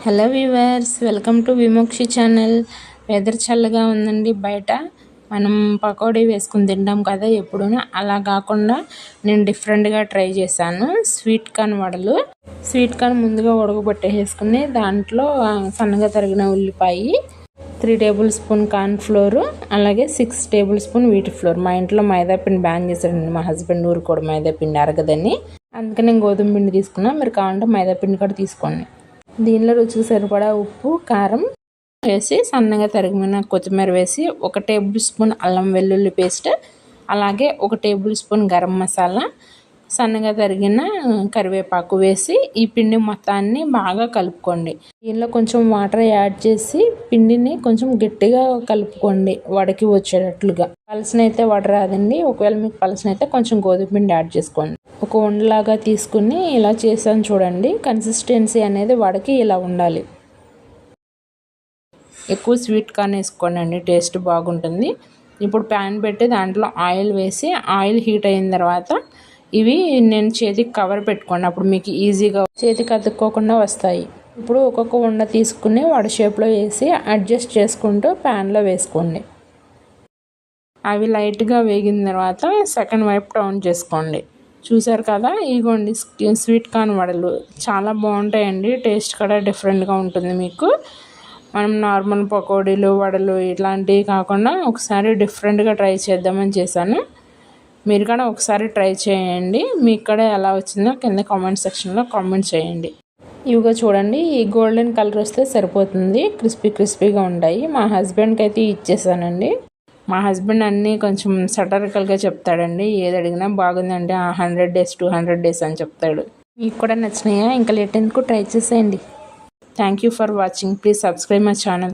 Hello viewers, welcome to Vimokshi channel. Weather చల్లగా ఉందండి. బయట మనం పకోడీ వేసుకుని తింటాం కదా ఎప్పుడూనా, అలా కాకుండా నేను డిఫరెంట్గా ట్రై చేశాను. స్వీట్ కార్న్ వడలు. స్వీట్ కార్న్ ముందుగా ఉడకబెట్టేసుకుని దాంట్లో సన్నగా తరిగిన ఉల్లిపాయ, 3 టేబుల్ స్పూన్ కార్న్ ఫ్లోర్, అలాగే 6 టేబుల్ స్పూన్ వీట్ ఫ్లోర్. మా ఇంట్లో మైదా పిండి బ్యాన్ చేశాడండి మా హస్బెండ్. ఊరు కూడా మైదా పిండి అరగదని, అందుకని నేను గోధుమ పిండి తీసుకున్నా. మీరు కావాలంటే మైదా పిండి కూడా తీసుకోండి. దీనిలో రుచికి సరిపడా ఉప్పు, కారం వేసి సన్నగా తరిగిన కొత్తిమీర వేసి 1 టేబుల్ స్పూన్ అల్లం వెల్లుల్లి పేస్ట్, అలాగే 1 టేబుల్ స్పూన్ గరం మసాలా, సన్నగా తరిగిన కరివేపాకు వేసి ఈ పిండి మొత్తాన్ని బాగా కలుపుకోండి. దీనిలో కొంచెం వాటర్ యాడ్ చేసి పిండిని కొంచెం గట్టిగా కలుపుకోండి, వడకి వచ్చేటట్లుగా. పలసనైతే వడ రాదండి. ఒకవేళ మీకు పలసనైతే కొంచెం గోధుమ పిండి యాడ్ చేసుకోండి. ఒక ఉండలాగా తీసుకుని ఇలా చేసాను చూడండి. కన్సిస్టెన్సీ అనేది వడకి ఇలా ఉండాలి. ఎక్కువ స్వీట్ కార్న్ వేసుకోండి, టేస్ట్ బాగుంటుంది. ఇప్పుడు ప్యాన్ పెట్టి దాంట్లో ఆయిల్ వేసి, ఆయిల్ హీట్ అయిన తర్వాత ఇవి నేను చేతికి కవర్ పెట్టుకోండి. అప్పుడు మీకు ఈజీగా చేతికి అతుక్కోకుండా వస్తాయి. ఇప్పుడు ఒక్కొక్క ఉండ తీసుకుని వడ షేప్లో వేసి అడ్జస్ట్ చేసుకుంటూ ప్యాన్లో వేసుకోండి. అవి లైట్గా వేగిన తర్వాత సెకండ్ వైపు టర్న్ చేసుకోండి. చూసారు కదా, ఇగోండి స్వీట్ కార్న్ వడలు చాలా బాగుంటాయండి. టేస్ట్ కూడా డిఫరెంట్గా ఉంటుంది. మీకు మనం నార్మల్ పకోడీలు, వడలు ఇట్లాంటివి కాకుండా ఒకసారి డిఫరెంట్గా ట్రై చేద్దామని చేశాను. మీరు కూడా ఒకసారి ట్రై చేయండి. మీకు కూడా ఎలా వచ్చిందో కింద కామెంట్ సెక్షన్లో కామెంట్ చేయండి. ఇవిగా చూడండి, ఈ గోల్డెన్ కలర్ వస్తే సరిపోతుంది. క్రిస్పీగా ఉంటాయి. మా హస్బెండ్కి అయితే ఇచ్చేసానండి. మా హస్బెండ్ అన్నీ కొంచెం సటరికల్గా చెప్తాడండి. ఏది అడిగినా బాగుందంటే 100 days 200 days అని చెప్తాడు. మీకు కూడా నచ్చినాయా? ఇంకా లేట్ ఎందుకు, ట్రై చేసేయండి. Thank you for watching. Please subscribe my channel.